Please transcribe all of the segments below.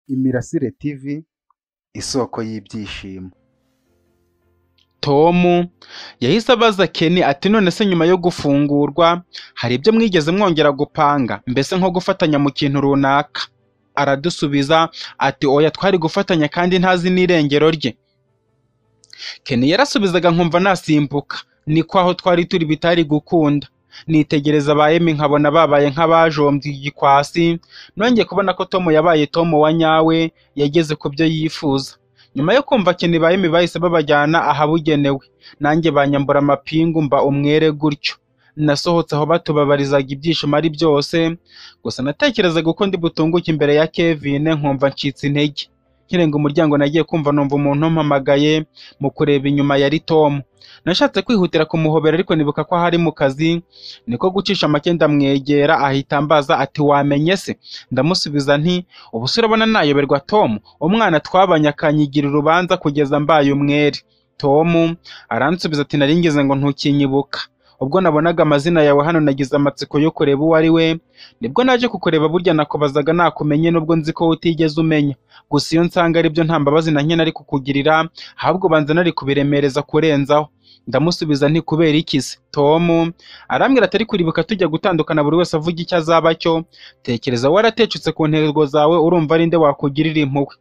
Imirasire TV, isoko y'ibyishimo. Tom yahise abaza Ken ati none se nyuma yo gufungurwa hari ibyo mwigeze mwongera gupanga, mbese nko gufatanya mu kintu runaka? Aradusubiza ati oya, twari gufatanya kandi ntazi n'irengero rye. Ken yarasubizaga nkumva nasimbuka, niko aho twari turi bitari gukunda. Nitegereza ba Emi nkabona babaye nk'abajombye igikwasi, nongeye kubona ko Tom yabaye Tom wa nyawe, yageze ku byo yifuza. Nyuma yo kumva Ken ba Emi bahise babajyana ahabugenewe, nanjye banyambura amapingu mba umwere gutyo. Nasohotse aho batubabarizaga ibyishimo ari byose, gusa natekerezaga uko ndi butunguke imbere ya Kevin nkumva ncitse intege. Nkirenga umuryango nagiye kumva numva umuntu umpamagaye, mu kureba inyuma yari Tom. Nashatse kwihutira kumuhobera ariko nibuka ko ahari mu kazi, niko gucisha make ndamwegera ahita ambaza ati wamenye se? Ndamusubiza nti ubu se urabona nayoberwa Tom, umwana twabanye akanyigira urubanza kugeza mbaye umwere. Tom aransubiza ati naringize ngo ntukinyibuka, ubwo nabonaga amazina yawe hano nagize amatsiko yo kureba uwo ari we, nibwo naje kukureba. Burya nakubazaga nakumenye nubwo nzi ko utigeze umenya, gusa iyo nsanga ari byo nta mbabazi na nke nari kukugirira, ahubwo banza nari kubiremereza kurenzaho. Ndamusubiza nti kubera iki se? Tom arambwira atari kuribuka tujya gutandukana buri wese avuga icyo azaba cyo, tekereza waratecutse ku ntego zawe, urumva ari nde wakugirira impuhwe?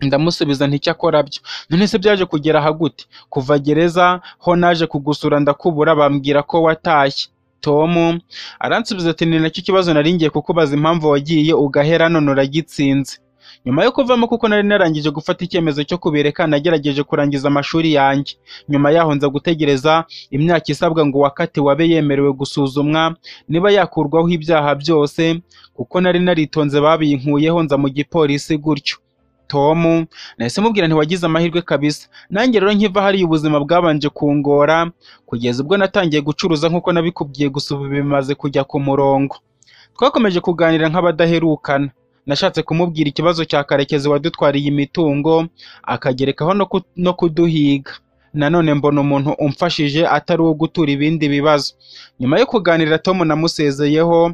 Ndamusubiza nti cyakora byo. None se byaje kugera aha gute? Kuva gereza ho naje kugusura ndakubura, bambwira ko watashye. Tom aransubiza ati ni nacyo kibazo nari ngiye kukubaza, impamvu wagiye ugahera none uragitsinze. Nyuma yo kuvamo kuko nari narangije gufata icyemezo cyo kubireka, nagerageje kurangiza amashuri yanjye. Nyuma yaho nza gutegereza imyaka isabwa ngo wakatiwe abe yemerewe gusuzumwa niba yakurwaho ibyaha byose, kuko nari naritonze babinkuyeho nza mu gipolisi gutyo. Tom nahise mubwira nti wagize amahirwe kabisa. Nanjye rero nkiva hariya ubuzima bwabanje kungora, kugeza ubwo natangiye gucuruza nk'uko nabikubwiye, gusa ubu bimaze kujya ku murongo. Twakomeje kuganira nk'abadaherukana. Nashatse kumubwira ikibazo cya Karekezi wadutwariye imitungo, akagerekaho no kuduhiga. Nanone mbona umuntu umfashije atari uwo gutura ibindi bibazo. Nyuma yo kuganira Tom namusezeyeho,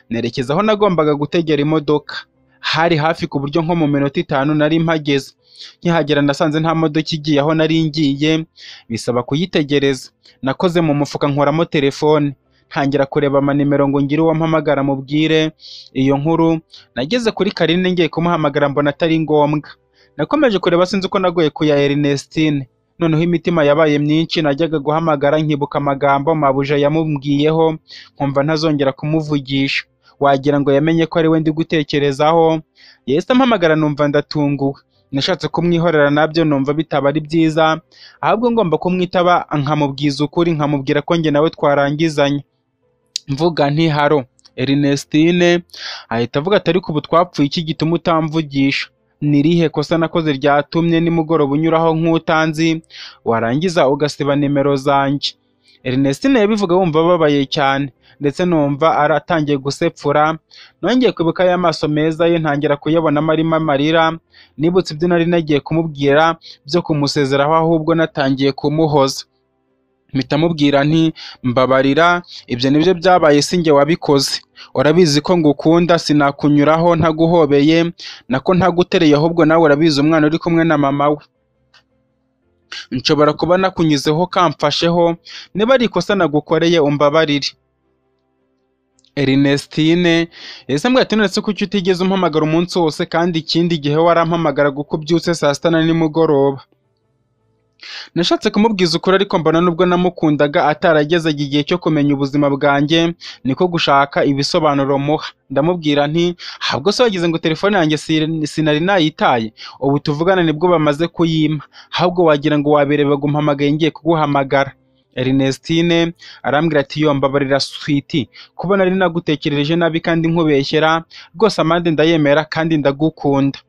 nerekeza aho nagombaga gutegera imodoka. Hari hafi ku buryo nko mu minota 5 nari mpageze. Nkihagera nasanze nta modoka igiye aho nari ngiye, bisaba kuyitegereza. Nakoze mu mufuka nkoramo telefone, ntangira kureba amanimero ngo ngire uwo mpamagara mubwire iyo nkuru. Nageze kuri Karine ngiye kumuhamagara mbona atari ngombwa. Nakomeje kureba sinzi uko nagoye kuya Ernestine. Noneho imitima yabaye myinshi, najyaga guhamagara nkibuka amagambo mabuja yamubwiyeho, nkumva ntazongera kumuvugisha. Wagira ngo yamenye ko ari we ndi gutekerezaho. Yahise ampamagara numva ndatunguwe. Nashatse kumwihorera nabyo numva bitaba ari byiza, ahubwo ngomba kumwitaba nkamubwiza ukuri, nkamubwira ko njye nawe twarangizanye. Mvuga nti haro Ernestine, ahita avuga ati ariko ubu twapfuye iki gituma utamvugisha? Nirihe kosa nakoze ryatumye nimugoroba unyuraho nk'utanzi warangiza ugasiba nimero zanjye? Ernestine yabivuga wumva ababaye cyane, ndetse numva aratangiye gusepfura. Nongeye kwibuka ya maso meza ye, ntangira kuyabonamo arimo amarira. Nibutse ibyo nari nagiye kumubwira byo kumusezeraho, ahubwo natangiye kumuhoza. Mpita mubwira nti mbabarira, ibyo nibyo byabaye, sinjye wabikoze. Urabizi ko ngukunda, sinakunyuraho ntaguhobeye, nako ntagutereye, ahubwo nawe urabizi umwana uri kumwe na mama we. Nshobora kuba nakunyuzeho kamfasheho, niba ari ikosa nagukoreye umbabarire. Ernestine yahise ambwira ati none se kuki utigeze umpamagara umunsi wose, kandi ikindi gihe warampamagara uko ubyutse saa sita na nimugoroba? Nashatse kumubwiza ukuri ariko mbona nubwo namukundaga ataragezaga igihe cyo kumenya ubuzima bwanjye, niko gushaka ibisobanuro muha. Ndamubwira nti ahubwo se wagize ngo telefone yanjye sinari nayitaye? Ubu tuvugana nibwo bamaze kuyimpa, ahubwo wagira ngo wabireba gumpamagaye ngiye kuguhamagara. Ernestine arambwira ati yo mbabarira sweetie, kuba nari nagutekerereje nabi kandi nkubeshyera, rwose amande ndayemera kandi ndagukunda.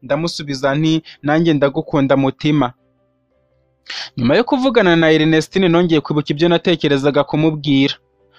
Ndamusubiza nti nanjye ndagukunda mutima. Nyuma yo kuvugana na Ernestine nongeye kwibuka ibyo natekerezaga kumubwira.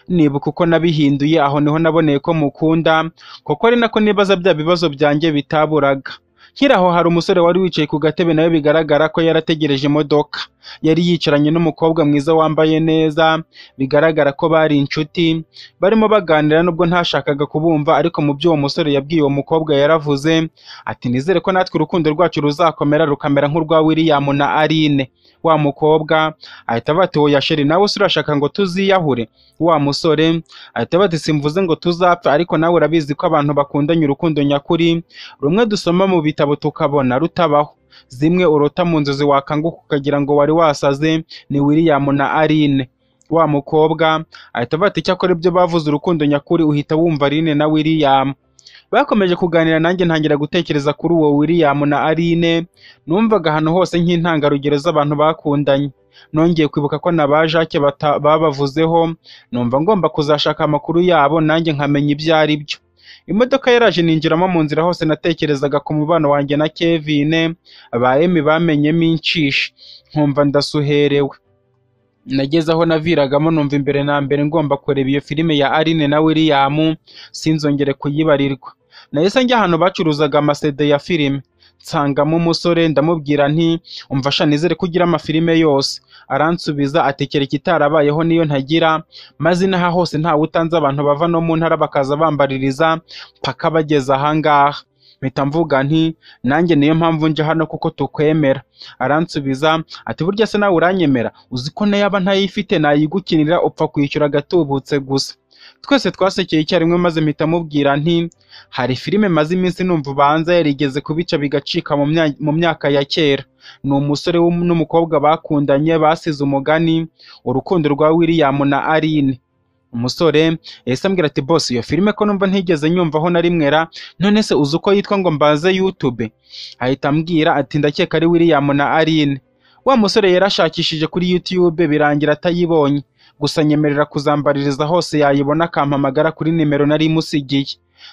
Nibuka uko nabihinduye, aho niho naboneye ko mukunda, kuko ari nako nibaza bya bibazo byanjye bitaburaga. Nkiraho hari umusore wari wicaye ku gatebe nawe bigaragara ko yarategereje imodoka. Yari yicaranye n'umukobwa mwiza wambaye neza, bigaragara ko bari inshuti, barimo baganira nubwo ntashakaga kubumva, ariko mu byo uwo musore yabwiye uwo mukobwa yaravuze ati nizere ko natwe urukundo rwacu ruzakomera rukamera nk'urwa William na Aline. Wa mukobwa ahita avuga ati oya sheri nawe se urashaka ngo tuziyahure? Wa musore ahita avuga ati simvuze ngo tuzapfa, ariko nawe urabizi ko abantu bakundanye urukundo nyakuri rumwe dusoma mu bitabo tukabona rutabaho, zimwe urota mu nzozi wakanguka ukagira ngo wari wasaze, ni William na Aline. Wa mukobwa ahita avuga ati cyakora ibyo bavuze urukundo nyakuri uhita wumva Aline na William. Bakomeje kuganira nanjye ntangira gutekereza kuri uwo William na Aline, numvaga ahantu hose nk'intangarugero z'abantu bakundanye. Nongeye kwibuka ko na ba Jacques babavuzeho, numva ngomba kuzashaka amakuru yabo nanjye nkamenya ibyo ari byo. Imodoka yaraje ninjiramo, mu nzira hose natekerezaga ku mubano wanjye na Kevin, ba Emi bamenyemo inshishi, nkumva ndasuherewe. Nageze aho naviragamo numva imbere na mbere ngomba kureba iyo filime ya Aline na William, sinzongere kuyibarirwa. Nahise njya ahantu bacuruzaga amasede ya filime, nsangamo umusore ndamubwira nti umva sha nizere ko ugira amafilime yose. Aransubiza ati kereka itarabayeho niyo ntagira, maze inaha hose ntawe utanze abantu bava no mu ntara bakaza bambaririza paka bageze ahangaha. Mpita mvuga nti nanjye niyo mpamvu nje hano kuko tukwemera. Aransubiza ati burya se nawe uranyemera? Uzi ko nayaba ntayifite nayigukinira upfa kwishyura agatubutse gusa. Twese twasekeye icyarimwe maze mpita mubwira nti hari filime maze iminsi numva ubanza yarigeze kubica bigacika mu myaka ya kera. Ni umusore n'umukobwa bakundanye basize umugani, urukundo rwa William na Aline. Umusore yahise ambwira ati boss iyo filime ko numva ntigeze nyumvaho na rimwe ra, none se uzi uko yitwa ngo mbaze YouTube? Ahita ambwira ati ndakeka ari William na Aline. Wa musore yarashakishije kuri YouTube birangira atayibonye, gusa nyemerera kuzambaririza hose yayibona akampamagara kuri nimero nari musigiye.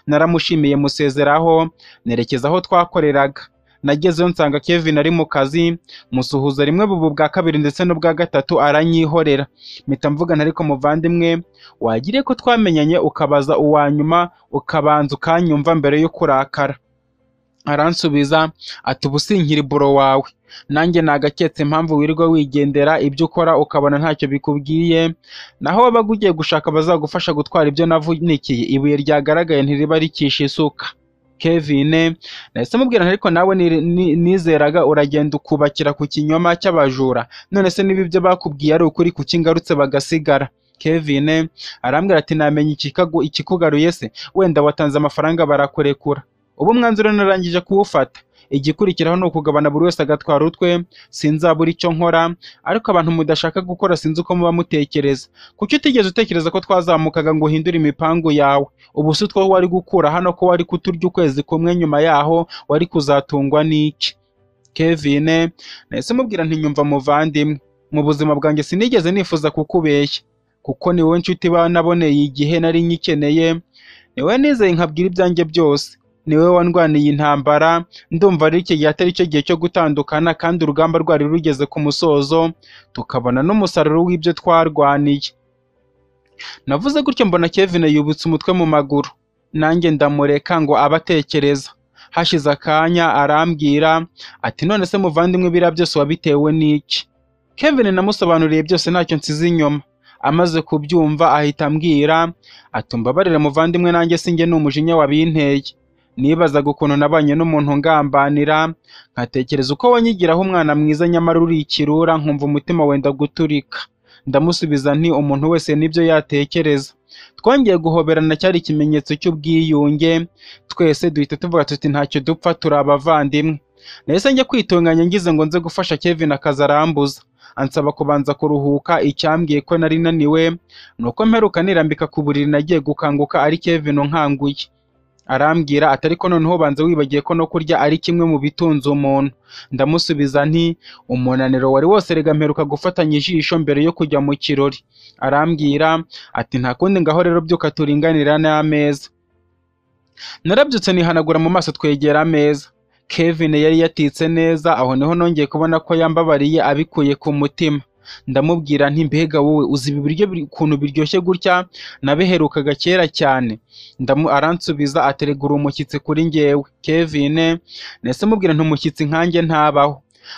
Naramushimiye musezeraho nerekeza aho twakoreraga. Nagezeyo nsanga Kevin ari mu kazi, musuhuza rimwe bubu bwa kabiri ndetse n'ubwa gatatu aranyihorera. Mpita mvugana ariko muvandimwe wagiriye ko twamenyanye ukabaza uwa nyuma ukabanza ukanyumva mbere yo kurakara. Aransubiza ati ubu sinkiri buro wawe, nanjye nagaketse impamvu wirirwa wigendera ibyo ukora ukabona ntacyo bikubwiye, naho wabaga ugiye gushaka bazagufasha gutwara ibyo navunikiye, ibuye ryagaragaye ntiriba rikisha isuka. Kevin nahise mubwira ariko nawe nizeraga uragenda ukubakira ku kinyoma cy'abajura, none se niba ibyo bakubwiye ari ukuri kuki ngarutse bagasigara? Kevin arambwira ati namenye ikikugaruye se, wenda watanze amafaranga barakurekura. Ubu mwanzuro narangije kuwufata, igikurikiraho ni ukugabana buri wese agatwara utwe, sinzabura icyo nkora, ariko abantu mudashaka gukora sinzi uko muba mutekereza. Kuki utigeze utekereza ko twazamukaga ngo uhindure imipangu yawe? Ubu si two wari gukura hano ko wari kuturya ukwezi kumwe, nyuma yaho wari kuzatungwa n'iki? Kevin nahise mubwira nti nyumva muvandimwe, mu buzima bwanjye sinigeze nifuza kukubeshya, kuko ni wowe nshuti banaboneye igihe nari nyikeneye, ni wowe nizeye nkabwira ibyanjye byose, ni wowe wandwaniye intambara. Ndumva ari iki gihe atari cyo gihe cyo gutandukana, kandi urugamba rwari rugeze ku musozo, tukabona n'umusaruro w'ibyo twarwaniye. Navuze gutyo mbona Kevin yubutse umutwe mu maguru, nanjye ndamureka ngo abatekereza. Hashize akanya arambwira ati none se muvandimwe biriya byose wabitewe n'iki? Kevin namusobanuriye byose ntacyo nsize inyuma. Amaze kubyumva ahita ambwira ati umbabarire muvandimwe, nanjye sinjye n'umujinya wabinteye. Nibazaga ukuntu nabanye n'umuntu ngambanira, nkatekereza uko wanyigiraho umwana mwiza nyamara uri ikirura, nkumva umutima wenda guturika. Ndamusubiza nti umuntu wese nibyo yatekereza. Twongeye guhoberana, cyari ikimenyetso cy'ubwiyunge, twese duhita tuvuga tuti ntacyo dupfa, turi abavandimwe. Nahise njya kwitunganya ngize ngo nze gufasha Kevin akaza arambuza, ansaba kubanza kuruhuka. Icyambwiye ko nari naniwe nuko mperuka nirambika ku buriri nagiye gukanguka ari Kevin unkanguye. Arambwira ati ariko noneho banze wibagiye ko no kurya ari kimwe mu bitunze umuntu. Ndamusubiza nti umunaniro wari wose rega mperuka gufatanya ijisho mbere yo kujya mu kirori. Arambwira ati nta kundi ngaho rero byuka turinganira n'ameza. Narabyutse nihanagura mu maso twegera ameza. Kevin yari yatitse neza, aho niho nongeye kubona ko yambabariye abikuye ku mutima. ndamubwira nti mbega wowe uzi ibi biryo ukuntu biryoshye gutya, nabiherukaga kera cyane. Aransubiza aterega uri umushyitsi kuri njyewe Kevin. nahise mubwira nti umushyitsi nkanjye ntabaho.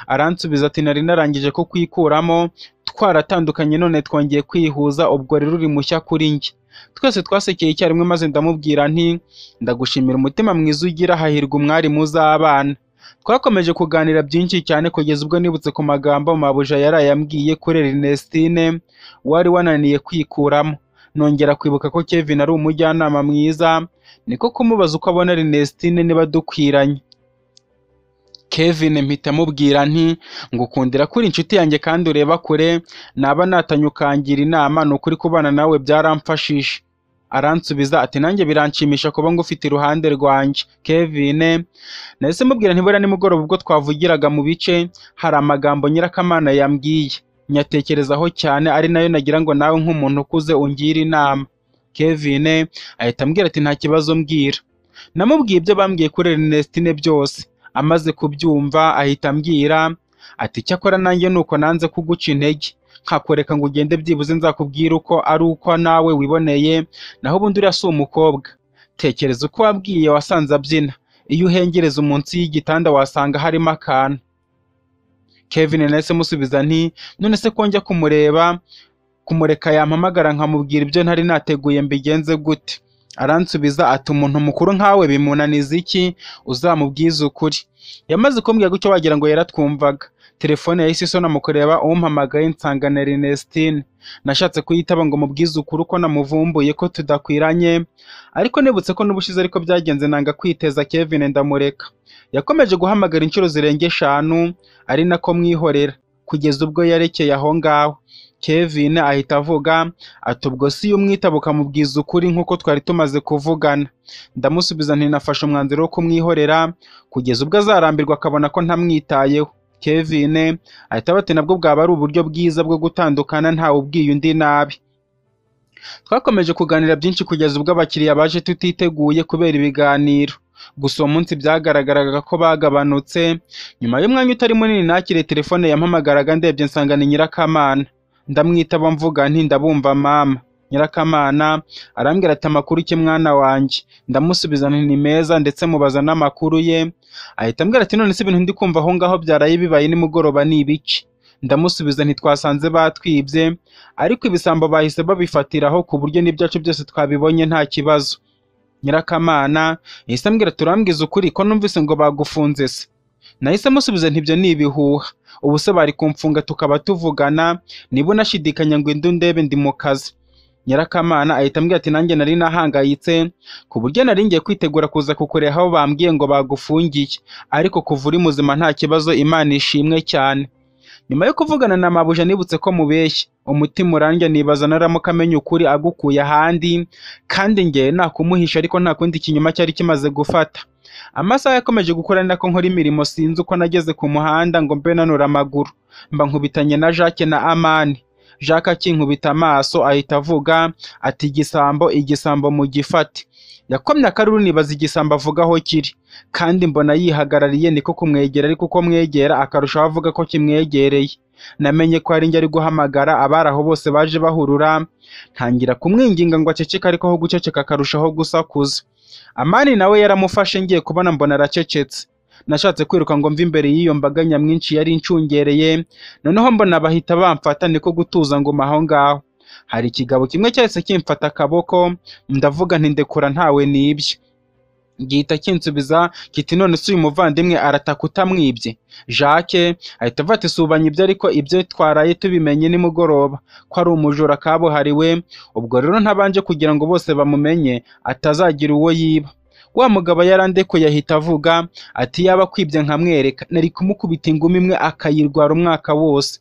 Aransubiza ati nari narangije ko kwikuramo, twaratandukanye none twongeye kwihuza, ubwo rero uri mushya kuri njye. Twese twasekeye icyarimwe maze ndamubwira nti ndagushimira umutima mwiza ugira, hahirwa umwari muzabana. Twakomeje kuganira byinshi cyane kugeza ubwo nibutse ku magambo mabuja yarayambwiye kuri Ernestine wari wananiye kwikuramo. Nongera kwibuka ko Kevin ari umujyanama mwiza, niko kumubaza uko abona Ernestine niba dukwiranye. Kevin mpita mubwira nti ngukundira kuri inshuti yanjye kandi ureba kure, naba natanye ukangira inama, ni ukuri kubana nawe byaramfashije. Aransubiza ati nanjye biranshimisha kuba ngufite iruhande rwanjye Kevin. Nahise mubwira nti buriya nimugoroba ubwo twavugiraga mu bice, hari amagambo Nyirakamana yambwiye, nyatekerezaho cyane, ari nayo nagira ngo nawe nk'umuntu ukuze ungire inama. Kevin ahita ambwira ati nta kibazo mbwira. Namubwiye ibyo bambwiye kuri Ernestine byose. Amaze kubyumva ahita ambwira ati cyakora nanjye nuko nanze kuguca intege, nkakureka ngo ugende byibuze nzakubwira uko ari uko nawe wiboneye, naho ubundi uriya si umukobwa. Tekereza uko wabwiye wasanze abyina, iyo uhengereza munsi y'igitanda wasanga harimo akantu. Kevin nahise musubiza nti none se ko njya kumureka yampamagara nkamubwira ibyo ntari nateguye mbigenze gute? Aransubiza ati umuntu mukuru nkawe bimunaniza iki, uzamubwiza ukuri. Yamaze kumbwira gutyo wagira ngo yaratwumvaga. Telefone yahise isona mu kureba umpamagaye nsanga ni Ernestine. Nashatse kuyitaba ngo mubwize ukuri uko namuvumbuye ko tudakwiranye, ariko nibutse ko n'ubushize ariko byagenze nanga kwiteza Kevin ndamureka. Yakomeje guhamagara inshuro zirenga 5 ari nako mwihorera kugeza ubwo yarekeye aho ngaho. Kevin ahita avuga ati ubwo si umwitaba ukamubwiza ukuri nk'uko twari tumaze kuvugana. Ndamusubiza nti nafashe umwanzuro wo kumwihorera kugeza ubwo azarambirwa akabona ko ntamwitayeho. Kevin ahita bati nabwo bwaba ari uburyo bwiza bwo gutandukana ntawe ubwiye undi nabi. Twakomeje kuganira byinshi kugeza ubwo abakiriya baje tutiteguye kubera ibiganiro. Gusa uwo munsi byagaragaraga ko bagabanutse. Nyuma y'umwanya utari munini nakiriye telefone yampamagaraga, ndebye nsanga ni Nyirakamana. Ndamwitaba mvuga nti ndabumva mama. Nyirakamana arambwira ati amakuru ki mwana wanjye? Ndamusubiza nti ni meza, ndetse mubaza n'amakuru ye. Ahita ambwira ati none se ibintu ndi kumva aho ngaho byaraye bibaye nimugoroba ni ibiki? Ndamusubiza nti twasanze batwibye, ariko ibisambo bahise babifatiraho ku buryo n'ibyacu byose twabibonye nta kibazo. Nyirakamana yahise ambwira turambwiza ukuri ko numvise ngo bagufunze se? Nahise musubiza nti ibyo ni ibihuha, ubu se bari kumfunga tukaba tuvugana, niba unashidikanya ngo indi ndebe ndi mu kazi. Nyirakamana ahita ambwira ati nanjye nari nahangayitse ku buryo nari ngiye kwitegura kuza kukureba aho bambwiye ngo bagufungiye, ariko kuva uri muzima nta kibazo, Imana ishimwe cyane. Nyuma yo kuvugana na mabuja nibutse ko mubeshye, umutima urandya nibaza naramuka amenye ukuri agukuye ahandi, kandi nge nakumuhisha ariko nta kundi kinyuma cyari kimaze gufata. Amasaha yakomeje gukora nako nkora imirimo, sinzi uko nageze ku muhanda ngo mbe nanura amaguru, mba nkubitanye na Jacques na Amani. Jacques akinkubita amaso ahita avuga ati igisambo mu gifate. Yakomye akaruru nibaza igisambo avugaho kiri, kandi mbona yihagarariye, niko kumwegera, ariko uko mwegera akarushaho avuga ko kimwegereye. Namenye ko ari njye ari guhamagara, abari aho bose baje bahurura, ntangira kumwinginga ngo aceceke, ariko aho guceceka akarushaho gusakuza. Amani nawe yaramufashe, ngiye kubona mbona aracecetse. Nashatse kwiruka ngo mve imbere y'iyo mbaga nyamwinshi yari incungereye, noneho mbona bahita bamfata, niko gutuza nguma aho ngaho. Hari ikigabo kimwe cyahise kimfata akaboko, ndavuga nti ndekura ntawe nibye. Gihita kinsubiza kiti none se uyu muvandimwe arataka utamwibye? Jacques ahita avuga ati subanye ibyo, ariko ibyo twaraye tubimenye nimugoroba ko ari umujura kabuhariwe, ubwo rero ntabanje kugira ngo bose bamumenye atazagira uwo yiba. Wa mugabo yarandekuye ahita avuga ati yaba kwibye nkamwereka nari kumukubita ingumi imwe akayirwara umwaka wose.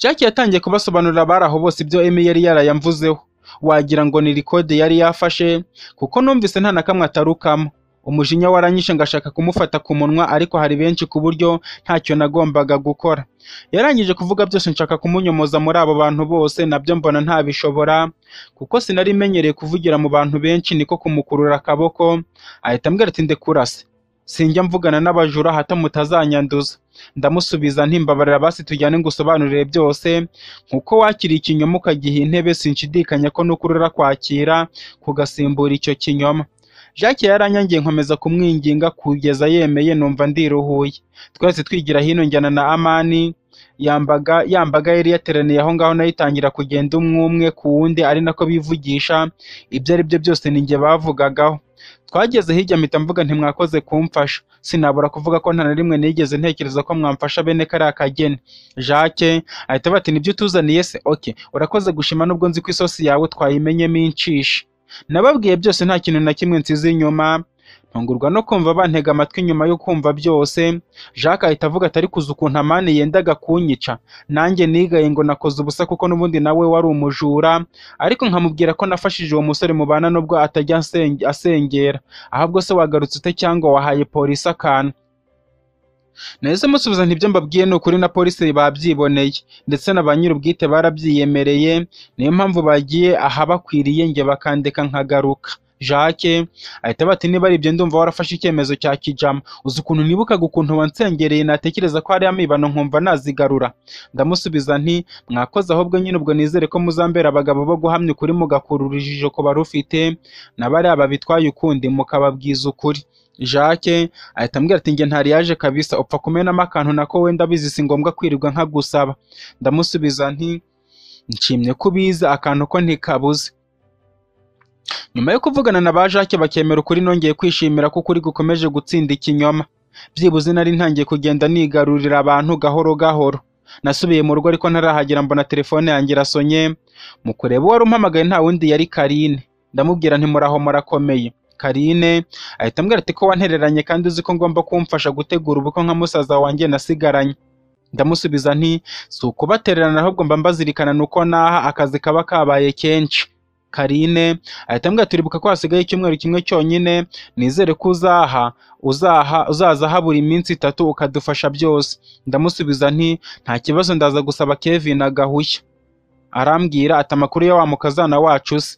Jacques yatangiye kubasobanurira abari aho bose ibyo Emi yari yarayamvuzeho, wagira ngo ni record yari yafashe, kuko numvise nta na kamwe atarukamo. Umujinya waranyishe ngashaka kumufata ku munwa, ariko hari benshi ku buryo ntacyo nagombaga gukora. Yarangije kuvuga byose nshaka kumunyomoza muri abo bantu bose, nabyo mbona ntabishobora kuko sinari menyereye kuvugira mu bantu benshi, niko kumukurura akaboko ahita ambwira ati ndekurase. sinjya mvugana n'abajura hato mutazanyanduza. Ndamusubiza nti mbabarira basi tujyane ngusobanurire byose, nkuko wakiriye ikinyoma ukagiha intebe sinshidikanya ko n'ukuri urakwakira kugasimbura icyo kinyoma. Jacques yaranyangiye nkomeza kumwinginga kugeza yemeye, numva ndiruhuye. Twese twigira hino njyana na Amani, yambaga yari yateraniye aho ngaho nayo itangira kugenda umwe ku wundi ari nako bivugisha ibyo ari byo byose ninjye bavugagaho. Twageze hirya mpita mvuga nti mwakoze kumfasha, sinabura kuvuga ko nta na rimwe nigeze ntekereza ko mwamfasha bene kariya kageni. Jacques ahita bati nibyo utuzaniye se? Okay, urakoze gushima nubwo nzi ko isosi yawe twayimenyemo inshishi. Nababwiye byose nta kintu na kimwe nsize inyuma, ntungurwa no kumva bantega amatwi nyuma yo kumva byose. Jacques ahita avuga ati ariko uzi ukuntu Amani yendaga kunyica, nanjye nigaye ngo nakoze ubusa kuko n'ubundi nawe wari umujura, ariko nkamubwira ko nafashije uwo musore mubana nubwo atajya asengera. Ahubwo se wagarutse ute cyangwa wahaye polisi akantu? Nahise musubiza nti ibyo mbabwiye ni ukuri na polisi babyiboneye ndetse na ba nyir'ubwite barabyiyemereye, niyo mpamvu bagiye aha bakwiriye njye bakandeka nkagaruka. Jacques ahita bati niba ari ibyo ndumva warafashe icyemezo cya kijama. Uzi ukuntu nibukaga ukuntu wansengereye natekereza ko hari amibano nkumva nazigarura. Ndamusubiza nti mwakoze, ahubwo nyine ubwo nizere ko muzambera abagabo bo guhamya ukuri mugakura urujijo ku barufite, na bariya babitwaye ukundi mukababwiza ukuri. Jacques ahita ambwira ati njye ntari yaje kabisa, upfa kumenamo akantu nako wenda bizi si ngombwa kwirirwa nkagusaba. Ndamusubiza nti nshimye ko ubizi, akantu ko ntikabuze. Nyuma yo kuvugana na ba Jacques bakemera ukuri, nongeye kwishimira ko ukuri gukomeje gutsinda ikinyoma. Byibuze nari ntangiye kugenda nigarurira abantu gahoro gahoro. Nasubiye mu rugo ariko ntarahagera mbona telefone yanjye irasonye. Mu kureba uwari umpamagaye nta wundi yari Karine. Ndamubwira nti muraho murakomeye. Karine ahita ambwira ati ko wantereranye kandi uzi ko ngomba kumfasha gutegura ubukwe nka musaza wanjye nasigaranye. Ndamusubiza nti si ukubatererana ahubwo mba mbazirikana nuko naha akazi kaba kabaye kenshi. Karine ahita ambwira ati uribuka ko hasigaye icyumweru kimwe cyonyine, nizere ko uzaza habura iminsi 3 ukadufasha byose. Ndamusubiza nti nta kibazo ndaza gusaba Kevin agahushya. Arambwira ati amakuru ya wa mukazana wacu se?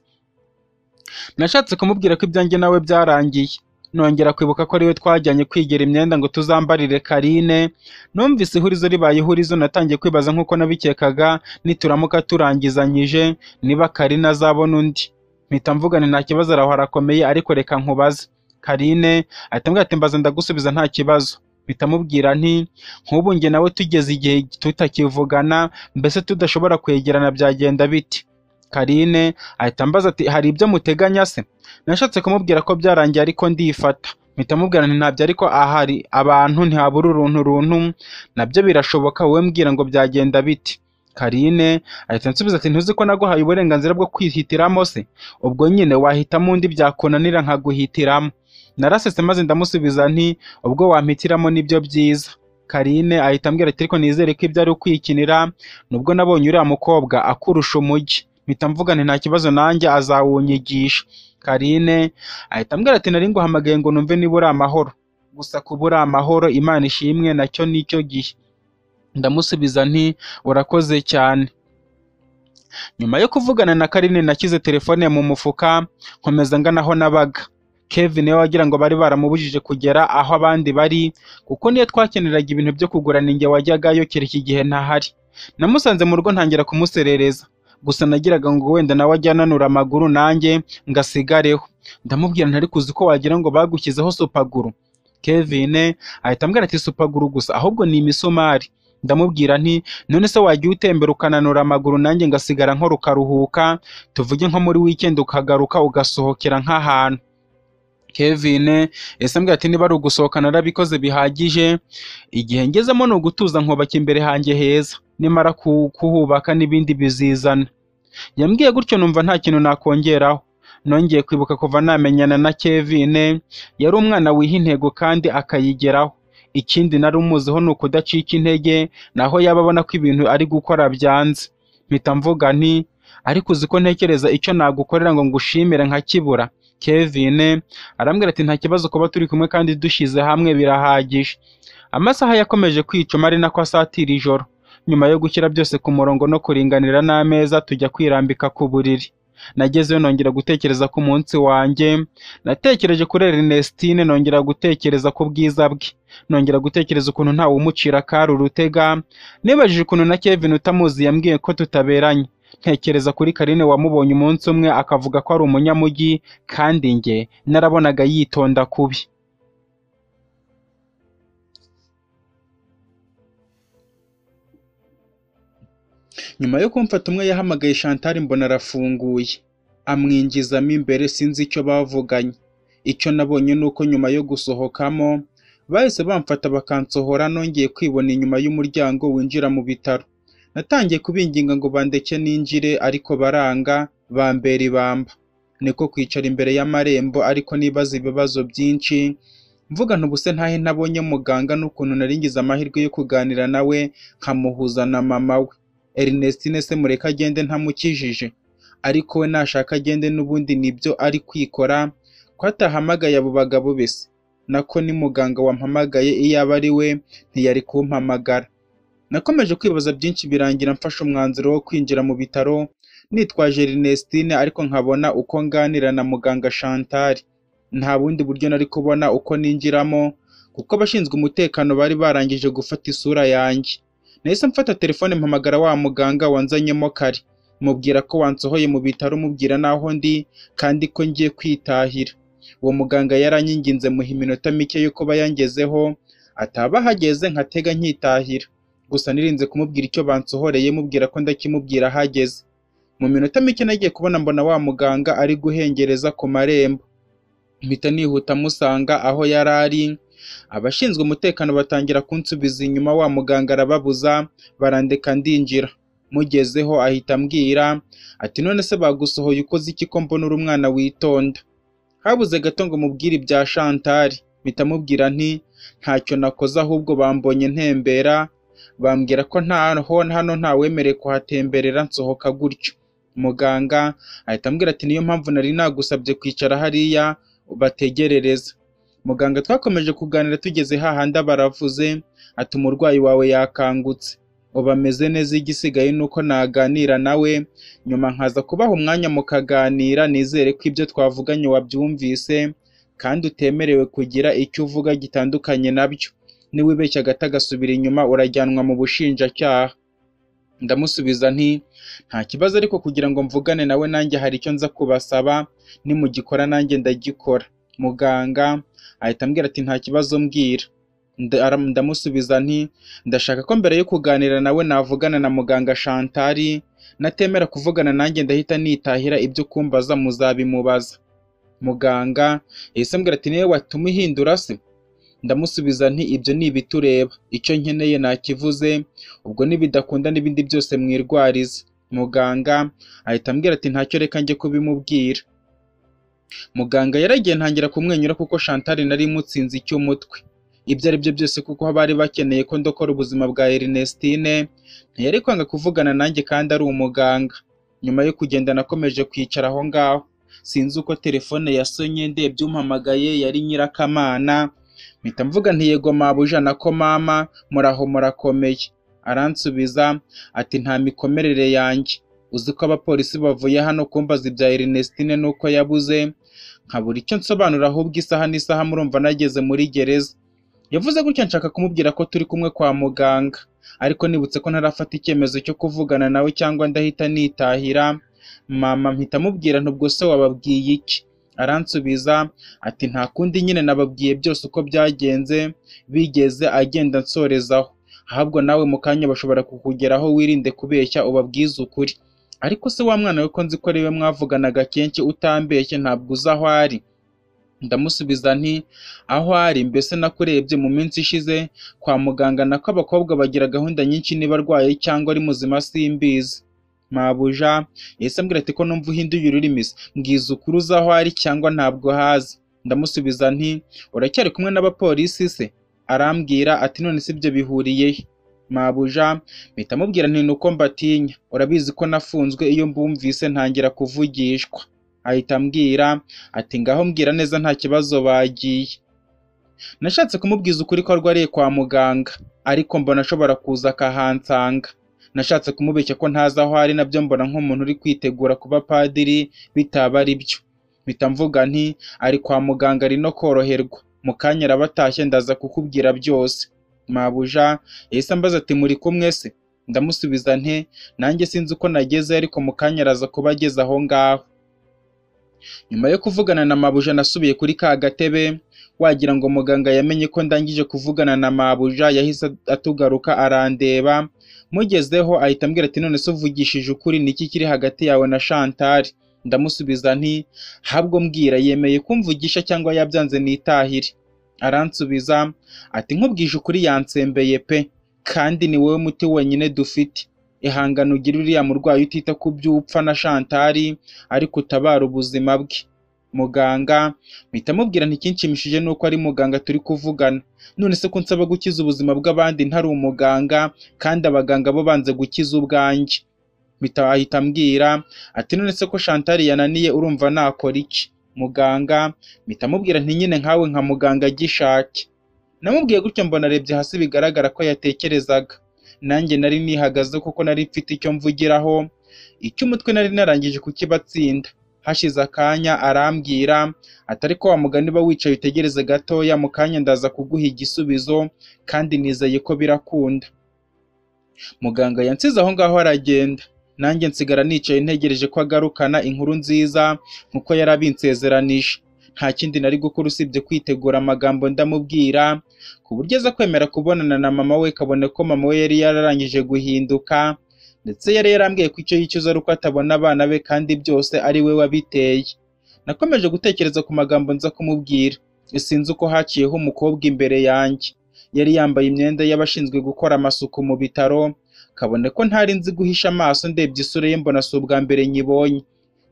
Nashatse kumubwira ko ibyanjye nawe byarangiye, nongera kwibuka ko ariwe twajyanye kwigera imyenda ngo tuzambarire Karine. Numvise ihurizo ribaye ihurizo, natangiye kwibaza nkuko nabikekaga nituramuka turangizanyije niba Karine azabona undi. Mpita mvuga nti nta kibazo araho harakomeye, ariko reka nkubaze. Karine ahita ambwira ati mbaza ndagusubiza nta kibazo. Mpita mubwira nti nk'ubu njye nawe tugeze igihe tutakivugana, mbese tudashobora kwegerana byagenda biti? Karine ahita ambaza ati hari ibyo muteganya se? Nashatse kumubwira ko byarangiye ariko ndifata. Mpita mubwira nti ntabyo, ariko ahari abantu ntihabura uruntu nabyo birashoboka, wowe mbwira ngo byagenda biti? Karine ahita ansubiza ati ntuzi ko naguhaye uburenganzira bwo kwihitiramo se? Ubwo nyine wahitamo undi byakunanira nkaguhitiramo. Narasetse maze ndamusubiza nti ubwo wampitiramo nibyo byiza. Karine ahita ambwira ati ariko nizere ko ibyo ari ukwikinira, nubwo nabonye uriya mukobwa akurusha umujyi. Mpita mvuga nti nta kibazo nanjye azawunyigisha. Karine ahita ambwira ati nari nguhamagaye ngo numve niba uri amahoro, gusa kuba uri amahoro Imana ishimwe nacyo nicyo gihe. Ndamusubiza nti urakoze cyane. Nyuma yo kuvugana na Karine nashyize telefone mu mufuka nkomeza ngana aho nabaga. Kevin we wagira ngo bari baramubujije kugera aho abandi bari, kuko niyo twakeneraga ibintu byo kugura ninjye wajyagayo kereka igihe ntahari. Namusanze mu rugo ntangira kumuserereza, gusa nagiraga ngo wenda nawe ajya ananura amaguru nanjye ngasigareho. Ndamubwira ntari kuzi ko wagira ngo bagushyizeho supaguru. Kevin ahita ambwira ati supaguru gusa ahubwo ni imisumari. Ndamubwira nti none se wajya utembera ukananura amaguru nanjye ngasigara nkora ukaruhuka, tuvuge nko muri weekend ukagaruka ugasohokera nk'ahantu. Kevin ese ambwira ati niba ari ugusohoka narabikoze bihagije, igihe ngezemo ni ugutuza nkubaka imbere hanjye heza, nimara kuhubaka n'ibindi bizizana. Yambwiye gutyo numva nta kintu nakongeraho. Nongeye kwibuka kuva namenyana na Kevin, yari umwana wiha intego kandi akayigeraho. Ikindi nari umuziho ni ukudacika intege, naho yaba abona ko ibintu ari gukora byanze. Mpita mvuga nti ariko uzi ko ntekereza icyo nagukorera ngo ngushimire nkakibura. Kevin arambwira ati nta kibazo kuba turi kumwe kandi dushyize hamwe birahagije. Amasaha yakomeje kwicuma ari nako asatira ijoro. Nyuma yo gushyira byose ku murongo no kuringanira n'ameza tujya kwirambika ku buriri. nagezeyo nongera gutekereza ku munsi wanjye, natekereje kuri Ernestine, nongera gutekereza ku bwiza bwe, nongera gutekereza ukuntu ntawe umucira akari urutega, nibajije ukuntu na Kevin utamuzi yambwiye ko tutaberanye, ntekereza kuri Karine wamubonye umunsi umwe akavuga ko ari umunyamujyi kandi njye narabonaga yitonda kubi. Nyuma yo kumfata umwe yahamagaye Chantal mbona arafunguye, amwinjizamo imbere, sinzi icyo bavuganye. Icyo nabonye ni uko nyuma yo gusohokamo bahise bamfata bakansohora, nongeye kwibona inyuma y'umuryango winjira mu bitaro. Natangiye kubinginga ngo bandeke ninjire ariko baranga, bambera ibamba. Niko kwicara imbere y'amarembo ariko nibaza ibibazo byinshi, mvuga ntubuse ntahe nabonye muganga n'ukuntu naringize amahirwe yo kuganira nawe nkamuhuza na mama we. Ernestine se mureka agende ntamukijije, ariko we nashaka agende n'ubundi nibyo ari kwikora, ko atahamagaye abo bagabo bese. Nako ni muganga wampamagaye, iyo aba ari we ntiyari kumpamagara. Nakomeje kwibaza byinshi birangira mfashe umwanzuro wo kwinjira mu bitaro nitwaje Ernestine, ariko nkabona uko nganira na muganga Chantal. Nta bundi buryo nari kubona uko ninjiramo kuko abashinzwe umutekano bari barangije gufata isura yanjye. Nahise mfata telefone mpamagara wa muganga wanzanyemo kare, mubwira ko wansohoye mu bitaro, mubwira naho ndi kandi ko ngiye kwitahira. Uwo muganga yaranyinginze muha iminota mike yo kuba yangezeho, ataba hageze nkatega nkitahira. Gusa nirinze kumubwira icyo bansohoreye, mubwira ko ndakimubwira hageze. Mu minota mike nagiye kubona mbona wa muganga ari guhengereza ku marembo, mpita nihuta musanga aho yari ari. Abashinzwe umutekano batangira kunsubiza inyuma, wa muganga arababuza, barandeka ndinjira. Mugezeho ahita ambwira ati none se bagusohoye ukoze iki ko mbona uri umwana witonda? Habuze gato ngo mubwire ibya Chantal, mpita mubwira nti ntacyo nakoze ahubwo bambonye ntembera, bambwira ko hano ntawemerewe kuhatemberera nsohoka gutyo. Muganga ahita ambwira ati niyo mpamvu nari nagusabye kwicara hariya bategerereza. Muganga twakomeje kuganira, tugeze hahandi baravuze ati umurwayi wawe yakangutse, ubu ameze neza, igisigaye nuko naganira nawe nyuma nkaza kubaha umwanya mukaganira. Nizere ko ibyo twavuganye wabyumvise kandi utemerewe kugira icyo uvuga gitandukanye nabyo. Niwibeshya gato agasubira inyuma urajyanwa mu bushinjacyaha. Ndamusubiza nti nta kibazo, ariko kugira ngo mvugane nawe nanjye hari icyo nza kubasaba, nimugikora nanjye ndagikora. Muganga ahita ambwira ati nta kibazo mbwira. Ndamusubiza nti ndashaka ko mbere yo kuganira nawe navugana na muganga Chantal, natemera kuvugana nanjye ndahita nitahira, ibyo kumbaza muzabimubaza. Muganga yahise ambwira ati niwe watuma uhindura se? Ndamusubiza nti ibyo ni ibitureba, icyo nkeneye nakivuze, ubwo nibidakunda n'ibindi byose mwirwarize. Muganga ahita ambwira ati ntacyo, reka njye kubimubwira. Muganga yaragiye ntangira kumwenyura kuko Chantal nari mutsinze icy'umutwe. Ibyo ari byo byose kuko bari bakeneye ko ndokora ubuzima bwa Ernestine, ntiyari kwanga kuvugana nanjye kandi ari umuganga. Nyuma yo kugenda nakomeje kwicara aho ngaho, sinzi uko telefone yasonye, ndebye umpamagaye yari Nyirakamana, mpita mvuga nti yego mabuja, nako mama muraho murakomeye? Aransubiza ati nta mikomerere yanjye, uzi ko abapolisi bavuye hano kumbaza ibya Ernestine nuko yabuze, nkabura icyo nsobanura, ahubwo isaha n'isaha murumva nageze muri gereza. Yavuze gutya nshaka kumubwira ko turi kumwe kwa muganga, ariko nibutse ko ntarafata icyemezo cyo kuvugana nawe cyangwa ndahita nitahira. Mama mpita mubwira nti ubwo se wababwiye iki? Aransubiza ati nta kundi nyine nababwiye byose uko byagenze. Bigeze agenda nsorezaho, ahubwo nawe mu kanya bashobora kukugeraho, wirinde kubeshya ubabwize ukuri. Ariko se wa mwana we ko nzi ko ariwe mwavuganaga kenshi, utambeshye ntabwo uzi aho ari? Ndamusubiza nti aho ari mbese nakurebye mu minsi ishize kwa muganga, nako abakobwa bagira gahunda nyinshi, niba arwaye cyangwa ari muzima simbizi. Mabuja yahise ambwira ati ko numva uhinduye ururimi, mbwiza ukuri, uzi aho ari cyangwa ntabwo hazi? Ndamusubiza nti uracyari kumwe n'abapolisi se? Arambwira ati none se ibyo bihuriye he? Mabuja mpita mubwira nti nuko mbatinya, urabizi ko nafunzwe, iyo mbumvise ntangira kuvugishwa. Ahita ambwira ati ngaho mbwira neza, nta kibazo bagiye. Nashatse kumubwiza ukuri ko arwariye kwa muganga, ariko mbona ashobora kuza akahansanga. Nashatse kumubeshya ko ntazi aho ari, nabyo mbona nk'umuntu uri kwitegura kuba padiri bitaba ari byo. Mpita mvuga nti ari kwa muganga ari no koroherwa, mu kanya araba atashye ndaza kukubwira byose. Mabuja yahise ambaza ati muri kumwe se? Ndamusubiza nti nanjye sinzi uko nageze ariko mu kanya araza kuba ageze aho ngaho. Nyuma yo kuvugana na mabuja nasubiye kuri ka gatebe, wagira ngo muganga yamenye ko ndangije kuvugana na mabuja, yahise atugaruka arandeba, mugezeho ahita ambwira ati none se uvugishije ukuri niki kiri hagati yawe na Chantal? Ndamusubiza nti habwo mbwira, yemeye kumvugisha cyangwa yabyanze nitahire? Aransubiza ati nkubwije ukuri yansembeye pe, kandi ni wowe muti wenyine dufite. Ihangane ugire uriya murwayi utita ku by'upfa na Chantal ariko utabara ubuzima bwe. Muganga mpita mubwira nti ikinshimishije nuko ari muganga turi kuvugana, none se ko nsaba gukiza ubuzima bw'abandi ntari umuganga kandi abaganga bo banze gukiza ubwanjye? Ahita ambwira ati none se ko Chantal yananiye urumva nakora iki? Muganga mpita mubwira nti nyine nkawe nka muganga gishake. Namubwiye gutyo mbona arebye hasi bigaragara ko yatekerezaga. Nanjye nari nihagaze kuko nari mfite icyo mvugiraho, icy'umutwe nari narangije kukibatsinda. Hashize akanya arambwira ati ariko wa mugani ba wicaye utegereze gatoya, mu kanya ndaza kuguha igisubizo kandi nizeye ko birakunda. Muganga yansize aho ngaho aragenda, nanjye nsigara nicaye ntegereje ko agarukana inkuru nziza nkuko yari abinsezeranije. Nta kindi nari gukora usibye kwitegura amagambo ndamubwira, ku buryo aza kwemera kubonana na mama we, kabone ko mama we yari yararangije guhinduka, ndetse yari yarambwiye ko icyo yicuza ari uko atabona abana be kandi byose ari we wabiteye. Nakomeje gutekereza ku magambo nza kumubwira. Sinzi uko haciyeho umukobwa imbere yanjye, yari yambaye imyenda y'abashinzwe gukora amasuku mu bitaro, kabone ko ntari nzi guhisha amaso, ndebye isura ye mbona si ubwa mbere nyibonye.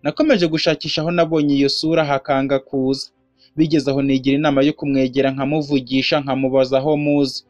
Nakomeje gushakisha aho nabonye iyo sura hakanga kuza. Bigeze aho nigira inama yo kumwegera nkamuvugisha nkamubaza aho muzi.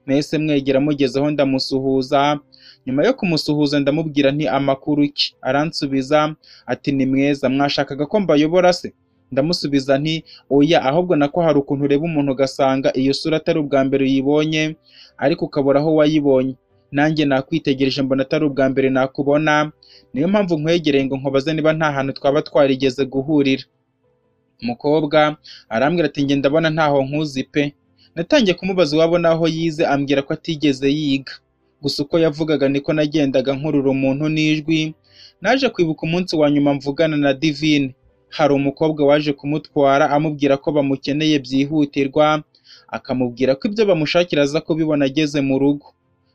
Nahise mwegera, mugezeho ndamusuhuza. Nyuma yo kumusuhuza ndamubwira nti amakuru ki? Aransubiza ati ni mwiza, mwashakaga ko mbayobora se? Ndamusubiza nti oya, ahubwo nako hari ukuntu ureba umuntu ugasanga iyo sura atari ubwa mbere uyibonye ariko ukabura aho wayibonye. Nanjye nakwitegereje mbona atari ubwa mbere nakubona, niyo mpamvu nkwegereye ngo nkubaze niba nta hantu twaba twarigeze guhurira. Umukobwa arambwira ati njye ndabona ntaho nkuzi pe. Natangiye kumubaza iwabo n'aho yize, ambwira ko atigeze yiga, gusa uko yavugaga niko nagendaga nkurura umuntu n'ijwi. Naje kwibuka umunsi wa nyuma mvugana na Divine, hari umukobwa waje kumutwara amubwira ko bamukeneye byihutirwa, akamubwira ko ibyo bamushakira aza kubibona ageze mu rugo.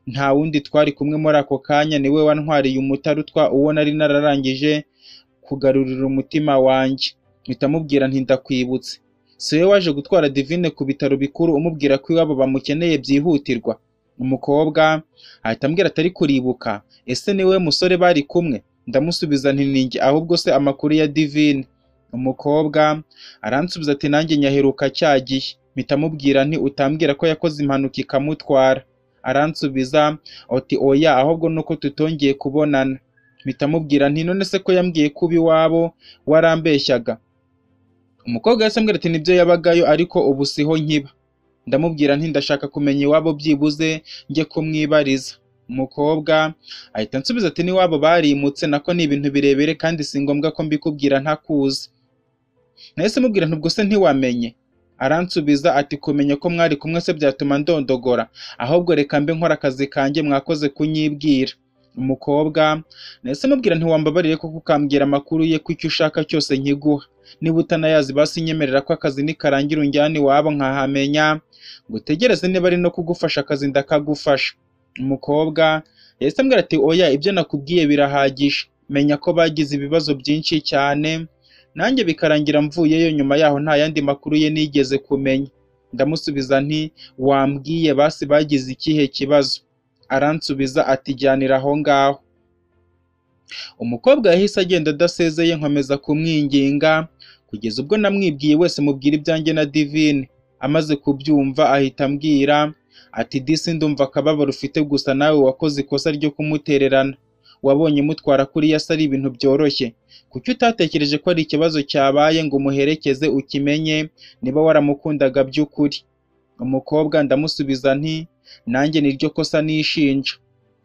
Nta wundi twari kumwe muri ako kanya, niwe wantwariye umutarutwa uwo nari nararangije kugarurira umutima wanjye. Mpita mubwira nti ndakwibutse, si we waje gutwara Divine ku bitaro bikuru umubwira ko iwabo bamukeneye byihutirwa? Umukobwa ahita ambwira atari kuribuka, ese niwe musore bari kumwe? Ndamusubiza nti ninjye, ahubwo se amakuru ya Divine? Umukobwa aransubiza ati nanjye nyaheruka cyagiye. Mpita mubwira nti utambwira ko yakoze impanuka ikamutwara? Aransubiza ati oya, ahubwo nuko tutongeye kubonana. Mpita mubwira nti none se ko yambwiye kuba iwabo warambeshyaga? Umukobwa yahise ambwira ati nibyo yabagayo ariko ubu siho nkiba. Ndamubwira nti ndashaka kumenya iwabo byibuze njye kumwibariza. Umukobwa ahita ansubiza ati n'iwabo barimutse, nako ni ibintu birebire kandi si ngombwa ko mbikubwira ntakuzi. Nahise mubwira nti ubwo se ntiwamenye? Aransubiza ati kumenya ko mwari kumwe se byatuma ndondogora, ahubwo reka mbe nkora akazi kanjye, mwakoze kunyibwira. Umukobwa nahise mubwira nti wambabarire ko ukambwira amakuru ye, ko icyo ushaka cyose nkiguha. Niba utanayazi basi nyemerera ko akazi nikarangira unjyane iwabo nkahamenya, ngo utegereze niba ari no kugufasha akazi ndakagufasha. Umukobwa yahise ambwira ati oya, ibyo nakubwiye birahagije, menya ko bagize ibibazo byinshi cyane, nanjye bikarangira mvuyeyo. Nyuma yaho nta yandi makuru ye nigeze kumenya. Ndamusubiza nti wambwiye basi bagize ikihe kibazo? Aransubiza ati jyanira aho ngaho. Umukobwa yahise agenda adasezeye, nkomeza kumwinginga kugeza ubwo namwibwiye wese mubwira ibyanjye na Divine. Amaze kubyumva ahita ambwira ati disi ndumva akababaro ufite, gusa nawe wakoze ikosa ryo kumutererana. Wabonye mutwara kuriya se ari ibintu byoroshye? Kuki utatekereje ko ari ikibazo cyabaye ngo umuherekeze ukimenye niba waramukundaga by'ukuri? Umukobwa ndamusubiza nti nanjye niryo kosa nishinja,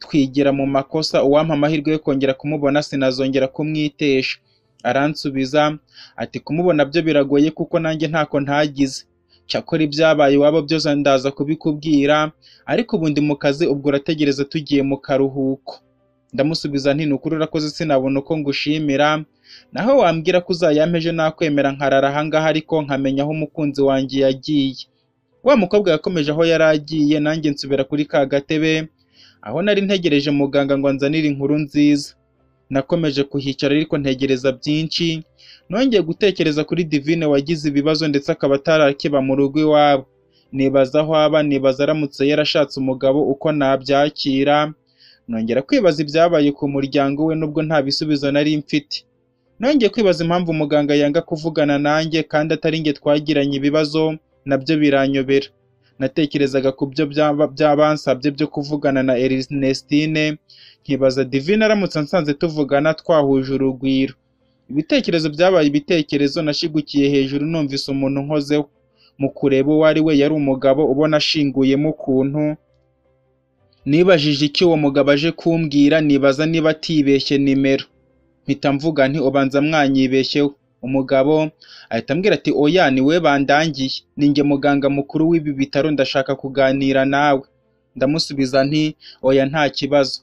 twigira mu makosa, uwampa amahirwe yo kongera kumubona sinazongera kumwitesha. Aransubiza ati kumubona byo biragoye kuko nanjye ntako ntagize, cyakora ibyabaye iwabo byose ndaza kubikubwira, ariko ubu ndi mu kazi, ubwo urategereza tugiye mu karuhuko. Ndamusubiza nti nukuri urakoze sinabona uko ngushimira, naho wambwira ko uzayampeje nakwemera nkarara ahangaha ariko nkamenya aho umukunzi wanjye yagiye. Wa mukobwa yakomeje aho yari agiye, nanjye nsubira kuri ka gatebe aho nari ntegereje muganga ngo anzanire inkuru nziza. Nakomeje kuhicara ariko ntegereza byinshi, nongeye gutekereza kuri Divine wagize ibibazo ndetse akaba atarakiba mu rugo iwabo. Nibaza aho aba, nibaza aramutse yarashatse umugabo uko nabyakira, nongera kwibaza ibyabaye ku muryango we nubwo nta bisubizo nari mfite. Nongeye kwibaza impamvu umuganga yanga kuvugana nanjye kandi atari njye twagiranye ibibazo, nabyo biranyobera. Natekerezaga ku byo byabansabye byo kuvugana na Ernestine, nkibaza Divine aramutse ansanze tuvugana twahuje urugwiro. Ibitekerezo byabaye ibitekerezo, nashigukiye hejuru numvise umuntu nkozeho. Mu kureba uwo ari we yari umugabo ubona ashinguyemo ukuntu. Nibajije icyo uwo mugabo aje kumbwira, nibaza niba atibeshye nimero. Mpita mvuga nti ubanza mwanyibeshyeho. Umugabo ahita ambwira ati oya ni we bandangiye, ninjye muganga mukuru w'ibi bitaro, ndashaka kuganira nawe. Ndamusubiza nti oya nta kibazo.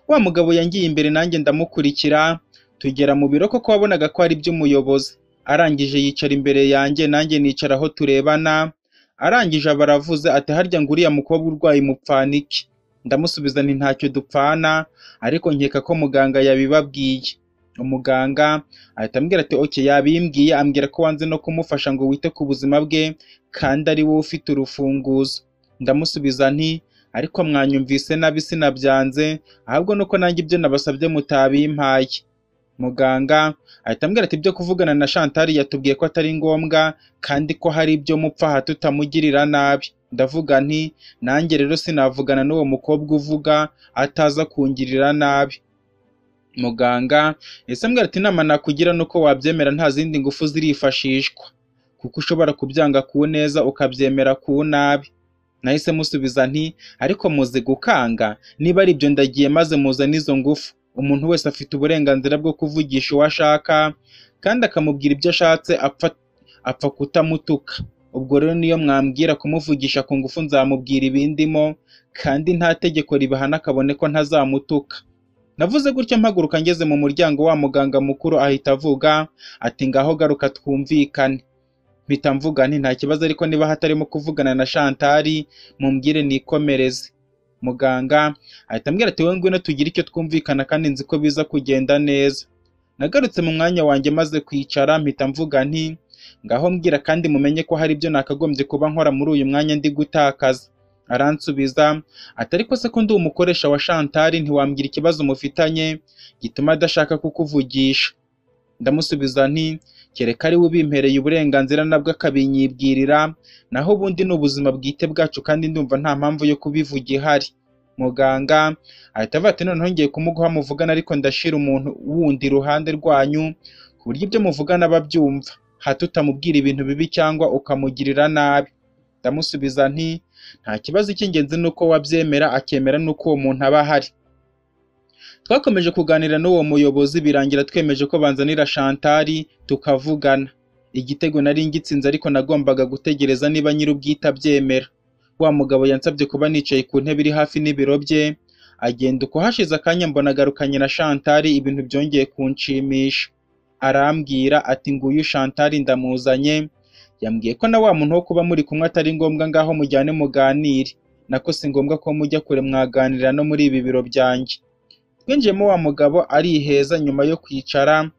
Wa mugabo yangiye imbere nanjye ndamukurikira, tugera mu biro koko wabonaga ko ari by'umuyobozi. Arangije yicara imbere yanjye, nanjye nicara aho turebana. Arangije abaravuze ati harya ngo uriya mukobwa urwaye mupfana iki? Ndamusubiza nti ntacyo dupfana, ariko nkeka ko muganga yabibabwiye. Umuganga ahita ambwira ati okay yabimbwiye, ambwira ko wanze no kumufasha ngo wite ku buzima bwe kandi ari wowe ufite urufunguzo. Ndamusubiza nti ariko mwanyumvise nabi sinabyanze, ahubwo nuko nanjye ibyo nabasabye mutabimpaye. Muganga ahita ambwira ati ibyo kuvugana na Chantal yatubwiye ko atari ngombwa kandi ko hari ibyo mupfa aha tutamugirira nabi. Ndavuga nti nanjye rero sinavugana n'uwo mukobwa uvuga ataza kungirira nabi. Muganga ese ambwira ati inama nakugira nuko wabyemera nta zindi ngufu zirifashishwa, kuko ushobora kubyanga ku neza ukabyemera ku nabi. Nahise musubiza nti ariko muzi gukanga, niba ari ibyo ndagiye maze muzana izo ngufu. Umuntu wese afite uburenganzira bwo kuvugisha uwo ashaka kandi akamubwira ibyo ashatse, apfa kutamutuka. Ubwo rero niyo mwambwira kumuvugisha ku ngufu nzamubwira ibindimo, kandi nta tegeko ribahana akabone ko ntazamutuka. Navuze gutyo mpaguruka ngeze mu muryango, wa muganga mukuru ahita avuga ati ngaho garuka twumvikane. Mpita mvuga nti nta kibazo, ariko niba hatarimo kuvugana na Chantal mumbwire nikomereze. Muganga ahita ambwira ati wowe ngwino tugire icyo twumvikana kandi nzi ko biza kugenda neza. Nagarutse mu mwanya wanjye maze kwicara, mpita mvuga nti ngaho mbwira kandi mumenye ko hari ibyo nakagombye kuba nkora muri uyu mwanya ndi gutakaza. Aransubiza ati ariko se ko ndi umukoresha wa Chantal ntiwambwira ikibazo mufitanye gituma adashaka kukuvugisha? Ndamusubiza nti kereka ari we ubimpereye uburenganzira nabwo akabinyibwirira, naho ubundi ni ubuzima bwite bwacu kandi ndumva nta mpamvu yo kubivuga ihari. Muganga ahita avuga ati noneho ngiye kumuguha muvugana, ariko ndashira umuntu wundi iruhande rwanyu ku buryo ibyo muvugana babyumva, hato utamubwira ibintu bibi cyangwa ukamugirira nabi. Ndamusubiza nti nta kibazo, icy'ingenzi nuko wabyemera akemera nuko uwo muntu aba ahari. Twakomeje kuganira n'uwo muyobozi birangira twemeje ko banzanira Chantal tukavugana. Igitego nari ngitsinze, ariko nagombaga gutegereza niba nyir'ubwite abyemera. Wa mugabo yansabye kuba nicaye ku ntebe iri hafi n'ibiro bye, agenda uko hashize akanya mbona agarukanye na Chantal, ibintu byongeye kunshimisha. Arambwira ati nguyu Chantal ndamuzanye, yambwiye ko na wa muntu wo kuba muri kumwe atari ngombwa, ngaho mujyane muganire, nako si ngombwa ko mujya kure mwaganira no muri ibi biro byanjye. Twinjiyemo wa mugabo ariheza. Nyuma yo kwicara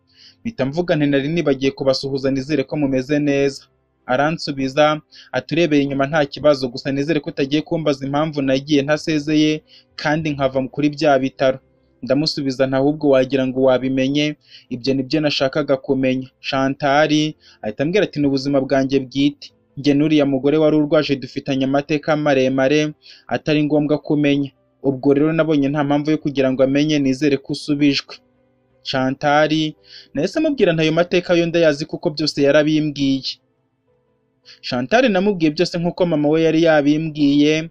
mpita mvuga nti nari nibagiye kubasuhuza, nizere ko mumeze neza. Aransubiza aturebeye inyuma nta kibazo, gusa nizere ko utagiye kumbaza impamvu nagiye ntasezeye kandi nkava kuri bya bitaro. Ndamusubiza nta ahubwo wagira ngo wabimenye, ibyo nibyo nashakaga kumenya. Chantal ahita ambwira ati n'ubuzima bwanjye bwite, njye n'uriya mugore wari urwaje dufitanye amateka maremare atari ngombwa kumenya. Ubwo rero nabonye nta mpamvu yo kugira ngo amenye, nizere ko usubijwe. Chantal nahise mubwira ntayo mateka yo ndayazi kuko byose yarabimbwiye. Chantal namubwiye byose nk'uko mama we yari yabimbwiye,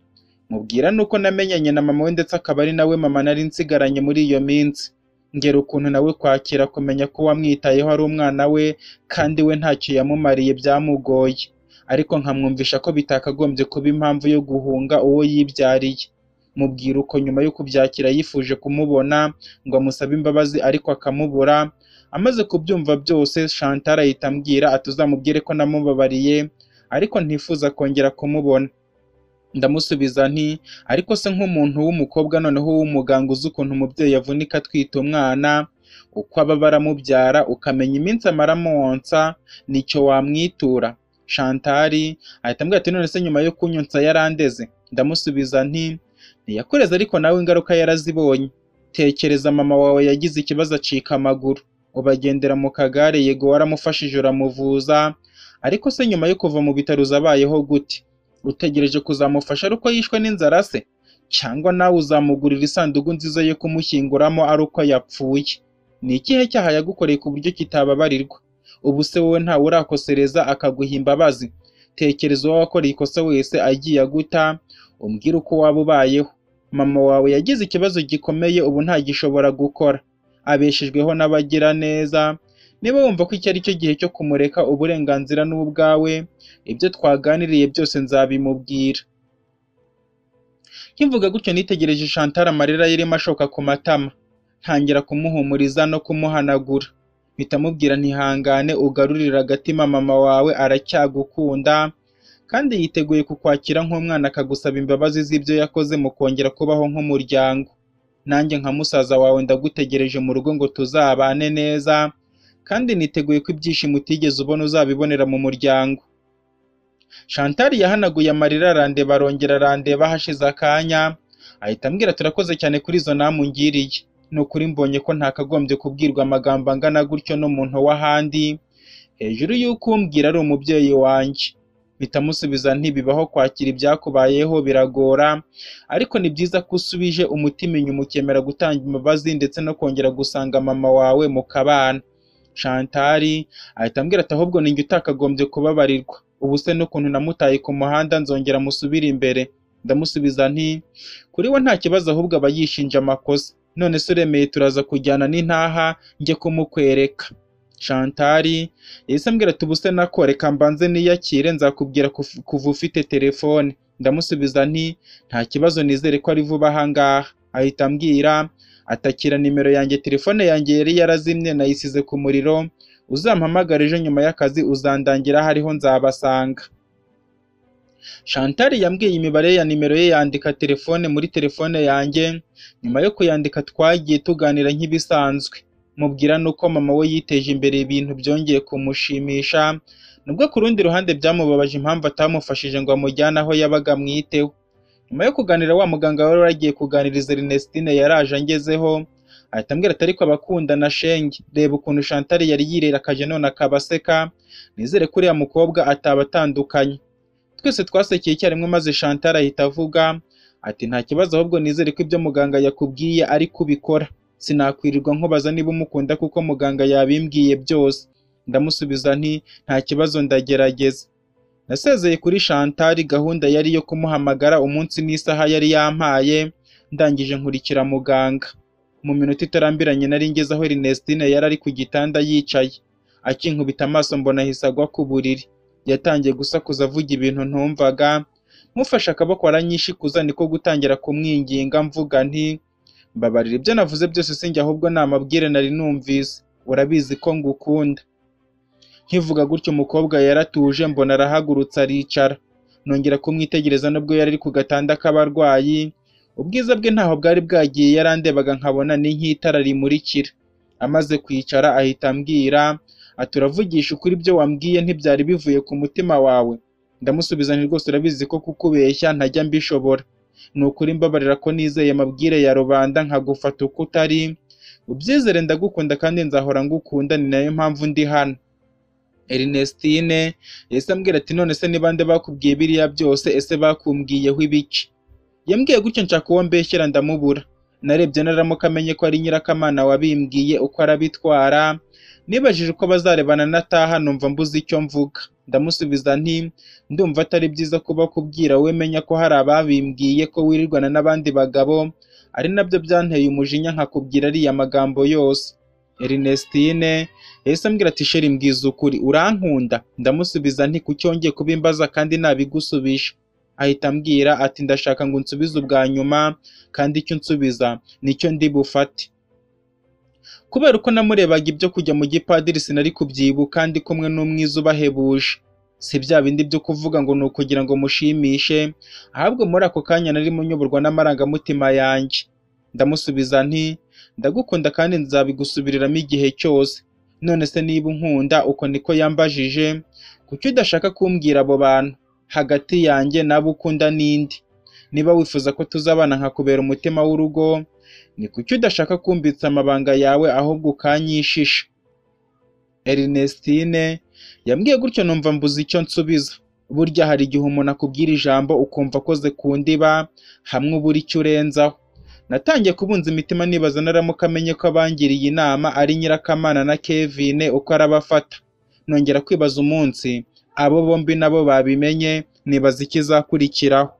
mubwira nuko namenyanye na mama we ndetse akaba ari nawe mama nari nsigaranye muri iyo minsi. Ngera ukuntu nawe kwakira kumenya ko wamwitayeho ari umwana we kandi we ntacyo yamumariye byamugoye, ariko nkamwumvisha ko bitakagombye kuba impamvu yo guhunga uwo yibyariye. Mubwira uko nyuma yo kubyakira yifuje kumubona ngo amusabe imbabazi ariko akamubura. Amaze kubyumva byose Chantal ahita ambwira ati uzamubwire ko namubabariye ariko ntifuza kongera kumubona. Ndamusubiza nti ariko se nk'umuntu w'umukobwa noneho w'umuganga uzi ukuntu umubyeyi avunika atwita umwana, uko aba baramubyara ukamenya iminsi amara amwonsa, nicyo wamwitura? Chantal ahita ambwira ati none se nyuma yo kunyonsa yarandeze? Ndamusubiza nti ntiyakureze ariko nawe ingaruka yarazibonye. Tekereza mama wawe yagize ikibazo acika amaguru, ubagendera mu kagare, yego waramufashije uramuvuza, ariko se nyuma yo kuva mu bitaro uzabayeho gute? Utegereje kuzamufasha ari uko yishwe n'inzara se? Cyangwa nawe uzamugurira isanduku nziza yo kumushyinguramo ari uko yapfuye? Ni ikihe cyaha yagukoreye ku buryo kitababarirwa? Ubu se wowe ntawe urakosereza akaguha imbabazi? Tekereza uwo wakoreye ikosa wese agiye aguta, umbwire uko waba ubayeho. Mama wawe yagize ikibazo gikomeye, ubu ntagishobora gukora, abeshejweho n'abagira neza. Niba wumva ko iki ari cyo gihe cyo kumureka, uburenganzira n'ubwawe, ibyo twaganiriye byose nzabimubwira. Nkimvuga gutyo nitegereje Chantal amarira yarimo ashoka ku matama, ntangira kumuhumuriza no kumuhanagura. Mpita mubwira ntihangane ugarurire agatima, mama wawe aracyagukunda kandi yiteguye kukwakira nk'umwana akagusaba imbabazi z'ibyo yakoze mu kongera kubaho nk'umuryango. Nanjye nka musaza wawe ndagutegereje mu rugo ngo tuzabane neza, kandi niteguye ko ibyishimo utigeze ubona uzabibonera mu muryango. Chantal yahanaguye amarira arandeba, arongera arandeba hashize akanya ahita ambwira turakoze cyane kuri izo nama ungiriye. Ni ukuri mbonye ko ntakagombye kubwirwa amagambo angana gutyo n'umuntu w'ahandi, hejuru y'uko umbwira ari umubyeyi wanjye. Mpita musubiza ntibibaho kwakira ibyakubayeho biragora, ariko ni byiza ko usubije umutima inyuma ukemera gutanga imbabazi ndetse no kongera gusanga mama wawe mukabana. Chantal ahita ambwira ati ahubwo ninjye utakagombye kubabarirwa, ubu se n'ukuntu namutaye ku muhanda nzongera musubire imbere? Ndamusubiza nti kuri we nta kibazo, ahubwo aba yishinja amakosa. None se uremeye turaza kujyana n'intaha njye kumukwereka? Chantal yahise ambwira ati ubu se nako reka mbanze niyakire nzakubwira kuva ufite telefone. Ndamusubiza nti nta kibazo, nizere ko ari vuba aha ngaha. Ahita ambwira atakira nimero yanjye, telefone yanjye yari yarazimye nayisize ku muriro, uzampamagara ejo nyuma y'akazi uzandangira hariho nzabasanga. Chantal yambwiye imibare ya nimero ye, yandika telefone muri telefone yanjye. Nyuma yo kuyandika twagiye tuganira nk'ibisanzwe, mubwira nuko mama we yiteje imbere, ibintu byongeye kumushimisha, nubwo ku rundi ruhande byamubabaje impamvu atamufashije ngo amujyane aho yabaga mwiteho. Nyuma yo kuganira wa muganga wari waragiye kuganiriza Ernestine yaraje angezeho, ahita ambwira ati ariko abakundana shenge, reba ukuntu Chantal yari yirerakaje none akabaseka, nizere ko uriya mukobwa atabatandukanye. Twese twasekeye icyarimwe maze Chantal ahita avuga ati nta kibazo, ahubwo nizere ko ibyo muganga yakubwiye ari kubikora. Sinakwirirwa nkubaza niba umukunda kuko muganga yabimbwiye byose. Ndamusubiza nti nta kibazo ndagerageza. Nasezeye kuri Chantal, gahunda yari yo kumuhamagara umunsi n'isaha yari yampaye. Ndangije nkurikira muganga. Mu minota itarambiranye nari ngeze aho Ernestine yari ari ku gitanda yicaye. Akinkubita amaso mbona ahise agwa ku buriri. Yatangiye gusakuza avuga ibintu ntumvaga. Mufashe akaboko aranyishikuza, niko gutangira kumwinginga mvuga nti mbabarira ibyo navuze byose sinjye, ahubwo ni amabwire nari numvise, urabizi ko ngukunda. Nkivuga gutyo umukobwa yaratuje, mbona arahagurutse aricara. Nongera kumwitegereza nubwo yari ari ku gatanda k'abarwayi. Ubwiza bwe ntaho bwari bwagiye, yarandebaga nkabona ni nk'itara rimurikira. Amaze kwicara ahita ambwira ati uravugisha ukuri, ibyo wambwiye ntibyari bivuye ku mutima wawe? Ndamusubiza nti rwose urabizi ko kukubeshya ntajya mbishobora. Ni ukuri mbabarira ko nizeye amabwire ya rubanda nkagufata uko utari. Ubyizere ndagukunda kandi nzahora ngukunda, ni nayo mpamvu ndi hano. Ernestine yahise ambwira ati none se ni bande bakubwiye biriya byose, ese bakumbwiyeho ibiki? Yambwiye gutyo nshaka uwo mbeshyera ndamubura. Narebye naramuka amenye ko ari Nyirakamana wabimbwiye uko arabitwara. Nibajije uko bazarebana nataha numva mbuze icyo mvuga. Ndamusubiza nti ndumva atari byiza kuba kubwira wowe, menya ko hari ababimbwiye ko wirirwana n'abandi bagabo, ari nabyo byanteye umujinya nkakubwira ariya magambo yose. Ernestine yahise ambwira ati sheri mbwiza ukuri, urankunda? Ndamusubiza nti kuki wongeye kubimbaza kandi nabigusubije? Ahita ambwira ati ndashaka ngo unsubize ubwa nyuma, kandi icyo unsubiza nicyo ndi bufate. Kubera uko namurebaga ibyo kujya mu gipadiri sinari kubyibuka, ndi kumwe n'umwiza ubahebuje. Si bya bindi byo kuvuga ngo ni ukugira ngo mushimishe, ahubwo muri ako kanya nari munyoborwa n'amarangamutima yanjye. Ndamusubiza nti ndagukunda kandi nzabigusubiriramo igihe cyose. None se niba unkunda uko niko yambajije, kuki udashaka kumbwira abo bantu hagati yanjye n'abo ukunda n'indi? Niba wifuza ko tuzabana nkakubera umutima w'urugo, ni kuki udashaka kumbitsa amabanga yawe ahubwo ukanyishisha? Ernestine yambwiye gutyo numva mbuze icyo nsubiza. Burya hari igihe umuntu akubwira ijambo ukumva akoze ku ndiba, hamwe ubura icyo urenzaho. Natangiye kubunza imitima nibaza naramuka amenye ko abangiriye inama ari Nyirakamana na Kevin uko arabafata. Nongera kwibaza umunsi abo bombi nabo babimenye, nibaza ikizakurikiraho.